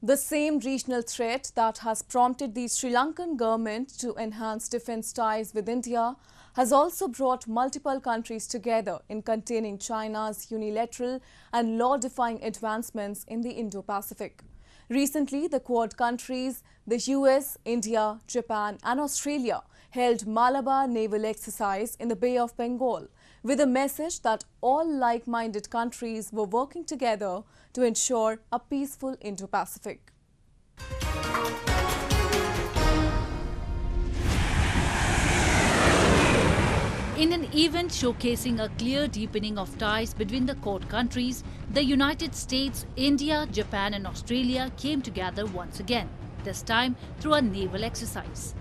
The same regional threat that has prompted the Sri Lankan government to enhance defence ties with India has also brought multiple countries together in containing China's unilateral and law-defying advancements in the Indo-Pacific. Recently, the Quad countries, the US, India, Japan and Australia held Malabar naval exercise in the Bay of Bengal with a message that all like-minded countries were working together to ensure a peaceful Indo-Pacific. In an event showcasing a clear deepening of ties between the Quad countries, the United States, India, Japan and Australia came together once again, this time through a naval exercise.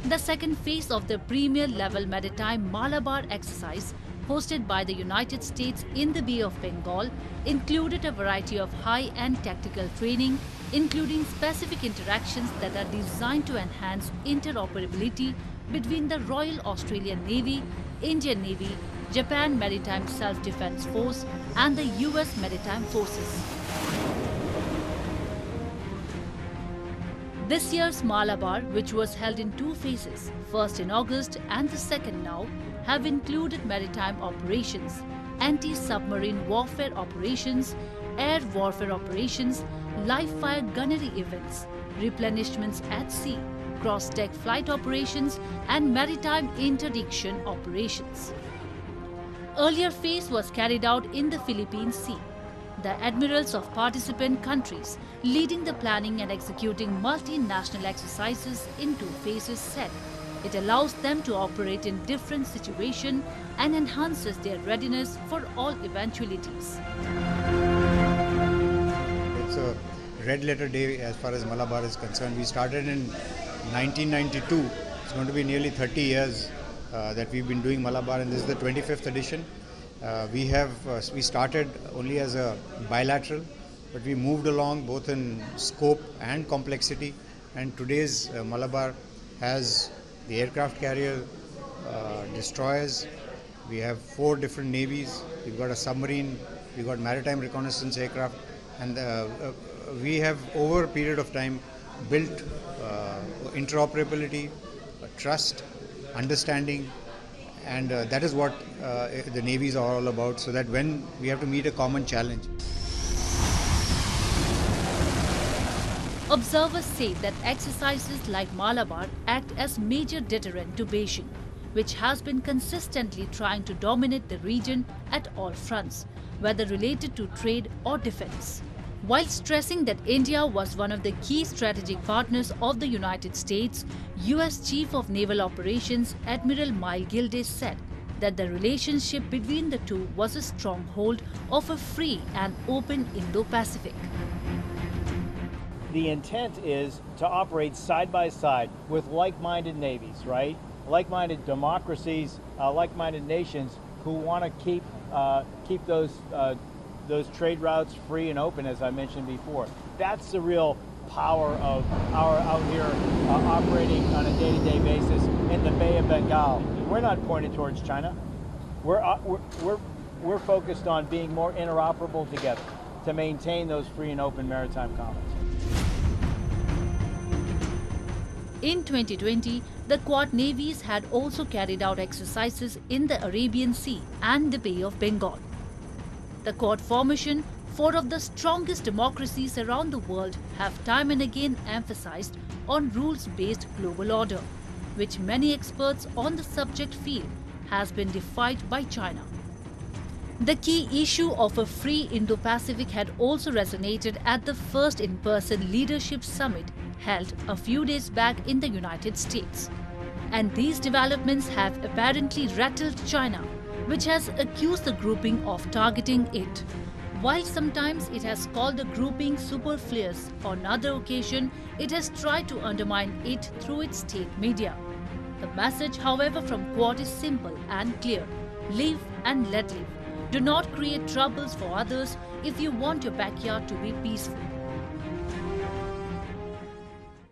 The second phase of the premier-level maritime Malabar exercise, hosted by the United States in the Bay of Bengal, included a variety of high-end tactical training, including specific interactions that are designed to enhance interoperability between the Royal Australian Navy, Indian Navy, Japan Maritime Self-Defense Force and the US Maritime Forces. This year's Malabar, which was held in two phases, first in August and the second now, have included maritime operations, anti-submarine warfare operations, air warfare operations, live-fire gunnery events, replenishments at sea, cross-deck flight operations and maritime interdiction operations. Earlier phase was carried out in the Philippine Sea. The admirals of participant countries leading the planning and executing multinational exercises in two phases said it allows them to operate in different situations and enhances their readiness for all eventualities. It's a red letter day as far as Malabar is concerned. We started in 1992. It's going to be nearly 30 years that we've been doing Malabar, and this is the 25th edition. We started only as a bilateral, but we moved along both in scope and complexity, and today's Malabar has the aircraft carrier, destroyers. We have 4 different navies. We've got a submarine, we've got maritime reconnaissance aircraft, and we have over a period of time built interoperability, trust, understanding, and that is what the navies are all about, so that when we have to meet a common challenge. Observers say that exercises like Malabar act as major deterrent to Beijing, which has been consistently trying to dominate the region at all fronts, whether related to trade or defense. While stressing that India was one of the key strategic partners of the United States, US Chief of Naval Operations Admiral Miles Gilday said that the relationship between the two was a stronghold of a free and open Indo-Pacific. The intent is to operate side by side with like-minded navies, right? Like-minded democracies, like-minded nations who want to keep those trade routes free and open, as I mentioned before. That's the real power of our out here operating on a day-to-day basis in the Bay of Bengal. We're not pointed towards China. We're focused on being more interoperable together to maintain those free and open maritime commons. In 2020, the Quad navies had also carried out exercises in the Arabian Sea and the Bay of Bengal. The Quad formation, 4 of the strongest democracies around the world, have time and again emphasized on rules-based global order, which many experts on the subject feel has been defied by China. The key issue of a free Indo-Pacific had also resonated at the first in-person leadership summit held a few days back in the United States. And these developments have apparently rattled China, which has accused the grouping of targeting it. While sometimes it has called the grouping superfluous, on other occasion it has tried to undermine it through its state media. The message, however, from Quad is simple and clear: live and let live. Do not create troubles for others if you want your backyard to be peaceful.